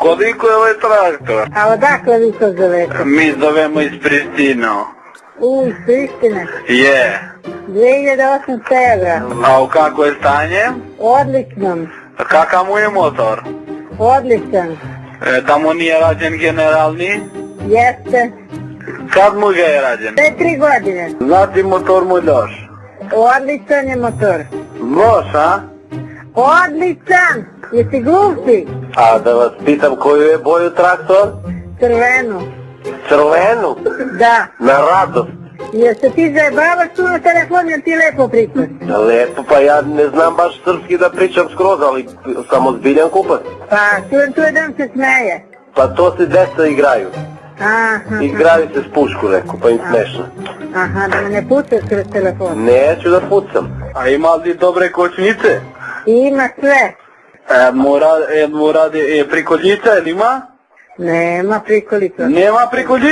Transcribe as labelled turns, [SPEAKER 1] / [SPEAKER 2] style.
[SPEAKER 1] Koliko je ovaj traktor?
[SPEAKER 2] A odakle vi to zovete?
[SPEAKER 1] Mi zovemo iz Pristino.
[SPEAKER 2] Iz Pristine.
[SPEAKER 1] Je.
[SPEAKER 2] 2800 evra.
[SPEAKER 1] A u kako je stanje?
[SPEAKER 2] Odličnom.
[SPEAKER 1] A kakav mu je motor?
[SPEAKER 2] Odličan.
[SPEAKER 1] Da mu nije rađen generalni?
[SPEAKER 2] Jeste.
[SPEAKER 1] Kad mu ga je rađen?
[SPEAKER 2] 4 godine.
[SPEAKER 1] Znati motor mu loš?
[SPEAKER 2] Odličan je motor.
[SPEAKER 1] Loš, a?
[SPEAKER 2] Odličan! Jesi glupi?
[SPEAKER 1] A da vas pitam koju je boju traktor?
[SPEAKER 2] Crvenu.
[SPEAKER 1] Crvenu?
[SPEAKER 2] Da.
[SPEAKER 1] Na radost.
[SPEAKER 2] Jer se ti zajebavaš tu na telefon jer ti lepo pričaš.
[SPEAKER 1] Lepo, pa ja ne znam baš srpski da pričam skroz, ali sam ozbiljan kupac.
[SPEAKER 2] Pa, tu jedan se smeje.
[SPEAKER 1] Pa to se deca igraju.
[SPEAKER 2] Aha.
[SPEAKER 1] Igraju se s pušku neku, pa im smešno.
[SPEAKER 2] Aha, da me ne pucaš kroz telefon.
[SPEAKER 1] Neću da pucam. A ima li dobre kočnice?
[SPEAKER 2] Ima sve.
[SPEAKER 1] Mu radi prikoljica ili ima?
[SPEAKER 2] Nema prikolica.
[SPEAKER 1] Nema prikoljica?